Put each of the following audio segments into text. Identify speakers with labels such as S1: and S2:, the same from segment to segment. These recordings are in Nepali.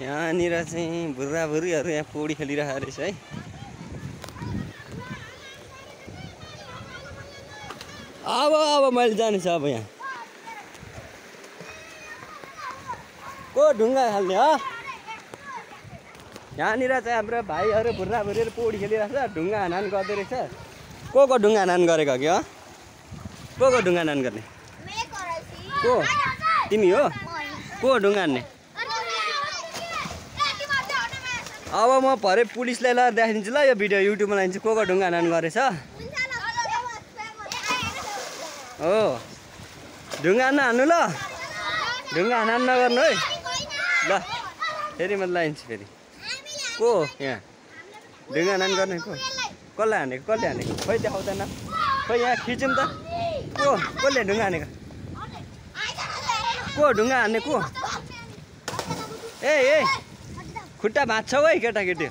S1: यहाँनिर चाहिँ बुढाबुढीहरू यहाँ पौडी खेलिरहेको रहेछ है। अब मैले जानु छ अब यहाँ को ढुङ्गा हाल्ने हो। यहाँनिर चाहिँ हाम्रो भाइहरू बुढाबुढीहरू पौडी खेलिरहेको छ, ढुङ्गा हानान गर्दै रहेछ। को ढुङ्गा हानान गरेको कि हो? को ढुङ्गा हानान गर्ने? को तिमी हो? को ढुङ्गा हान्ने? अब म भरे पुलिसलाई लगेर देखाइदिन्छु ल, यो भिडियो युट्युबमा लाइदिन्छु को ढुङ्गा हानान गरेछ। हो ढुङ्गा हान्नु ल, ढुङ्गा हानान नगर्नु है ल। फेरि म लाइदिन्छु फेरि को यहाँ ढुङ्गा हानान गर्ने को? कसलाई हानेको? कसले हानेको? खोइ देखाउँदैन। खोइ यहाँ खिचौँ त। कसले ढुङ्गा हानेको? को ढुङ्गा हान्ने को? ए खुट्टा भाँच्छौ है केटाकेटी।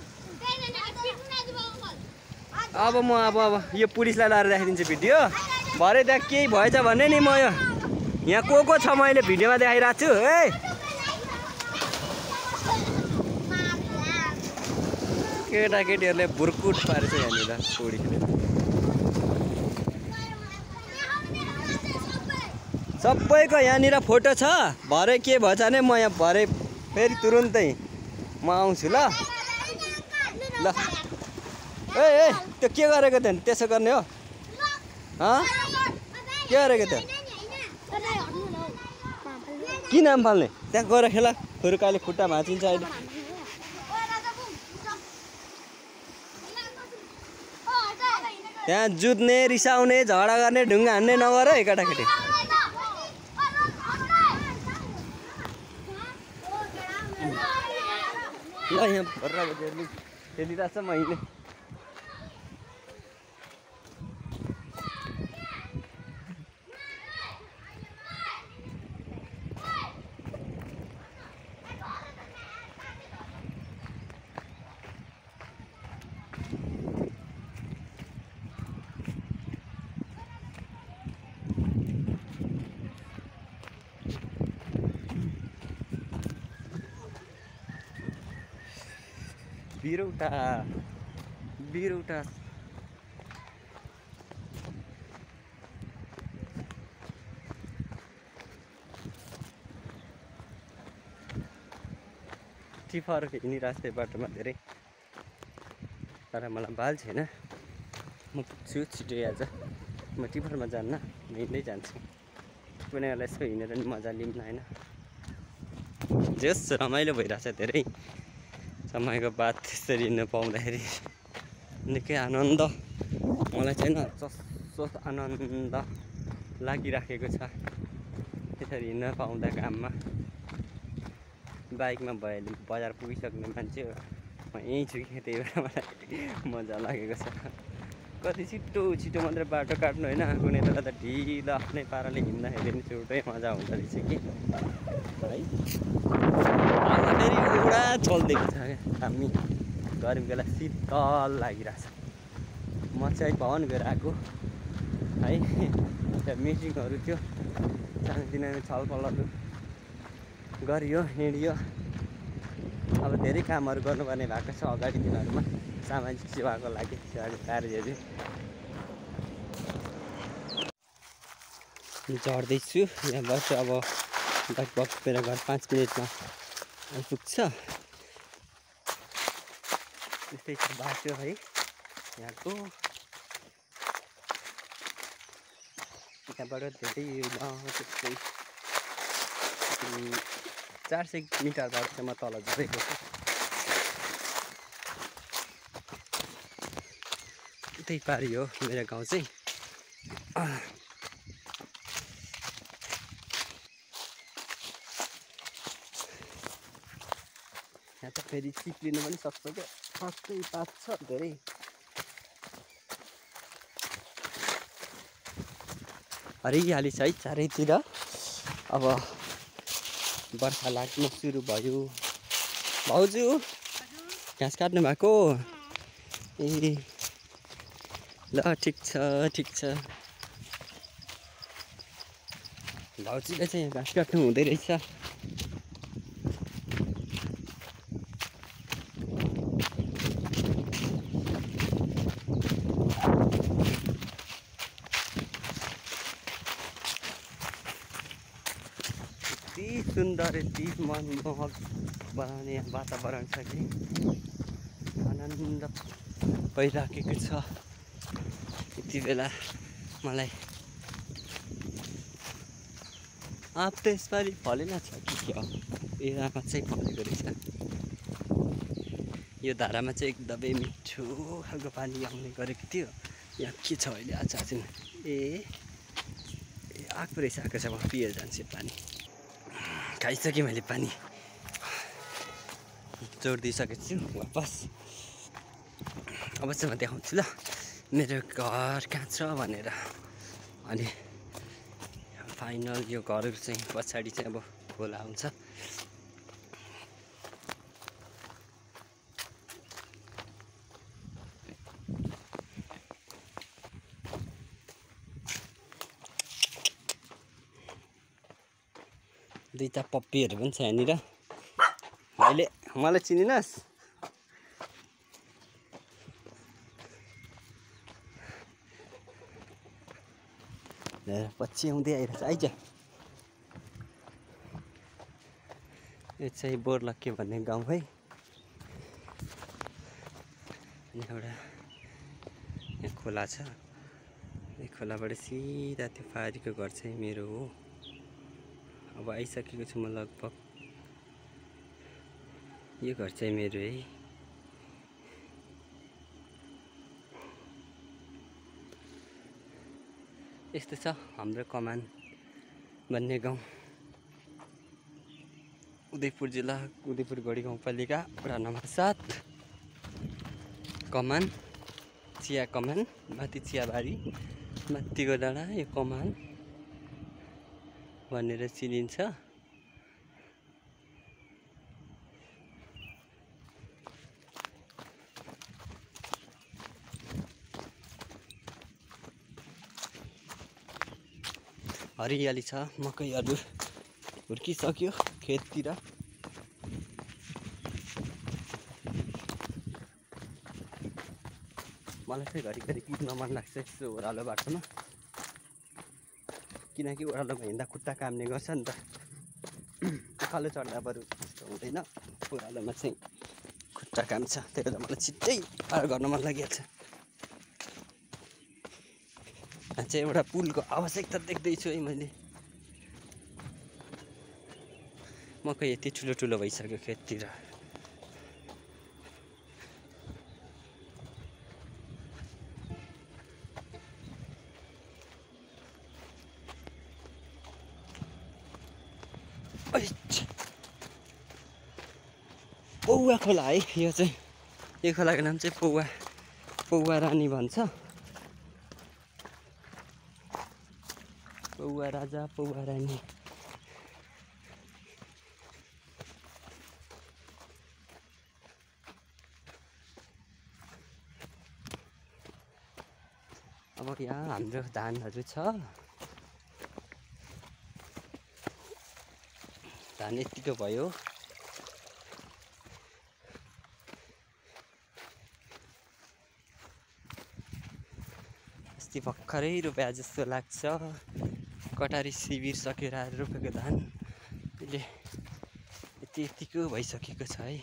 S1: अब म अब यो पुलिसलाई लाएर देखाइदिन्छु भिडियो। भरे त्यहाँ केही भएछ भने नि म यहाँ को छ मैले भिडियोमा देखाइरहेको छु है। केटाकेटीहरूले बुर्कुट पारेछ यहाँनिर पौडी खेलेर। सबैको यहाँनिर फोटो छ। भरे के भएछ भने म यहाँ भरे फेरि तुरुन्तै म आउँछु ल। ल ए त्यो के गरेको थियो? त्यसो गर्ने हो? के गरेको थियो? किन फाल्ने? त्यहाँ गएर खेल। खुर्काले खुट्टा भाँचिन्छ अहिले। त्यहाँ जुत्ने, रिसाउने, झगडा गर्ने, ढुङ्गा हान्ने नगर है केटाकेटी। ल यहाँ बराबरले खेलिरहेछ मैले। बिरौटा 54 हिँडिरहेको थिएँ बाटोमा धेरै, तर मलाई बाल छैन। म पुग्छु छिटो आज। म टिफरमा जान्न, म हिँड्दै जान्छु। कुनै बेला यसो हिँडेर नि मजा लिऊँ न होइन। जस रमाइलो भइरहेछ धेरै। समयको बाद त्यसरी हिँड्न पाउँदाखेरि निकै आनन्द मलाई चाहिँ जस्तो आनन्द लागिराखेको छ त्यसरी हिँड्न पाउँदा। काममा बाइकमा भयो बजार पुगिसक्ने मान्छे हो, म यहीँ छु कि त्यही भएर मलाई मजा लागेको छ। कति छिटो मात्रै बाटो काट्नु होइन, कुनै बेला त ढिलो आफ्नै पाराले हिँड्दाखेरि नि छुट्टै मजा हुँदो रहेछ कि है। अब फेरि उडा चल्दिएको छ क्या, हामी गर्मी बेला शीतल लागिरहेछ। म चाहिँ भवन गएर आएको है, त्यहाँ मिटिङहरू थियो, सानोतिनो छलफलहरू गरियो हिँडियो। अब धेरै कामहरू गर्नुपर्ने भएको छ अगाडि दिनहरूमा सामाजिक सेवाको लागि, सेवाको कार्यहरू। चढ्दैछु यहाँबाट। अब लगभग मेरो घर 5 मिनटमा आइपुग्छ। त्यस्तै छ बाटो है यहाँको। यहाँबाट धेरै त्यस्तै 400 मिटरबाट चाहिँ म तल झरेको छु। त्यही पारि हो मेरो गाउँ चाहिँ। यहाँ त फेरि चिप्लिनु पनि सक्छ क्या, सस्तै पात छ धेरै। हरियाली छ है चारैतिर। अब बर्खा लाग्न सुरु भयो। भाउजू घाँस काट्नु भएको? ए ल ठिक छ। भाउजूले चाहिँ घाँस काट्नु हुँदै रहेछ। सुन्दर यति मनमोहक बनाउने वातावरण छ कि आनन्द भइराखेको छ। यति बेला मलाई आँप त यसपालि फलेन छ कि के हो, एरामा चाहिँ फलेको रहेछ। यो धारामा चाहिँ एकदमै मिठो खालको पानी आउने गरेको थियो। यहाँ के छ अहिले आज चाहिँ आएको रहेछ, आएको छ। म पिएर जान्छु पानी। खाइसकेँ मैले पानी, जोडिदिइसकेको छु वापस। अब चाहिँ म देखाउँछु ल मेरो घर कहाँ छ भनेर। अनि फाइनल यो घर चाहिँ पछाडि चाहिँ अब खोला हुन्छ। दुईटा पप्पीहरू पनि छ यहाँनिर। अहिले मलाई चिनिनस्? पछि आउँदै आइरहेछ, आइज। यो चाहिँ बोर्लक्के भन्ने गाउँ है। एउटा यहाँ खोला छ। यो खोलाबाट सिधा त्यो पारीको घर चाहिँ मेरो हो। अब आइसकेको छु म लगभग। यो घर चाहिँ मेरो है। यस्तो छ हाम्रो कमान भन्ने गाउँ। उदयपुर जिल्ला उदयपुर गढी गाउँपालिका वडा नम्बर 7। कमान, चिया कमान, माथि चियाबारी, माथिको डाँडा यो कमान भनेर चिनिन्छ। हरियाली छ, मकैहरू हुर्किसक्यो खेततिर। मलाई चाहिँ घरिघरि कुद्न मन लाग्छ यस्तो ओह्रालो बाटोमा, किनकि ओह्रालोमा हिँड्दा खुट्टा काम्ने गर्छ नि त। उकालो चढ्दा बरु त्यस्तो हुँदैन, ओह्रालोमा चाहिँ खुट्टा काम्छ। त्यही भएर मलाई छिट्टै पार गर्न मन लागिहाल्छ। यहाँ चाहिँ एउटा पुलको आवश्यकता देख्दैछु है मैले। मकै यति ठुलो ठुलो भइसक्यो खेततिर। पौवा खोला है यो चाहिँ। यो खोलाको नाम चाहिँ पौवा रानी भन्छ। पौवा राजा पौवा रानी। अब यहाँ हाम्रो धानहरू छ। धान यतिको भयो। अस्ति भर्खरै रोपे जस्तो लाग्छ। कटारी शिविर सकेर रोपेको धान अहिले यतिको भइसकेको छ है।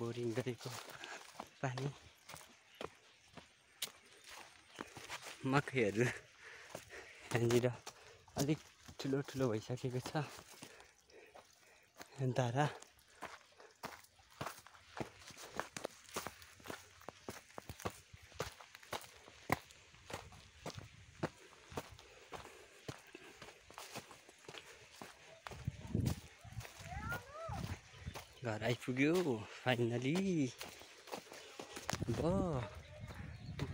S1: बोरिङ गरेको पानी। मकैहरू यहाँनिर अलिक ठुलो ठुलो भइसकेको छ। धारा घर आइपुग्यो फाइनली।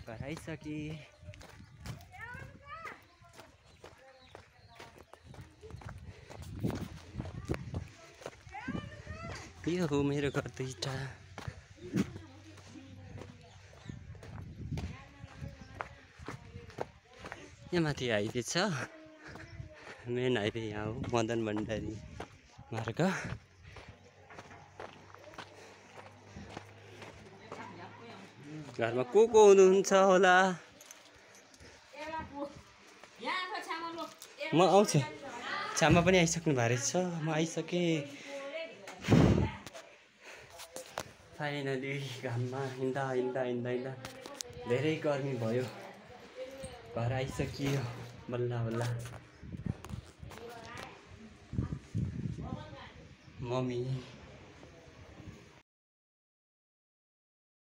S1: घर आइसके। यो हो मेरो घर दुईटा। यहाँ माथि हाइवे छ। मेन हाइवे यहाँ हो, मदन भण्डारी मार्ग। घरमा को हुनुहुन्छ होला? म आउँछु। छामा पनि आइसक्नु भएको रहेछ, म आइसकेँ फाइनली। घाममा हिँड्दा धेरै गर्मी भयो, घर आइसकियो बल्ल बल्ल। मम्मी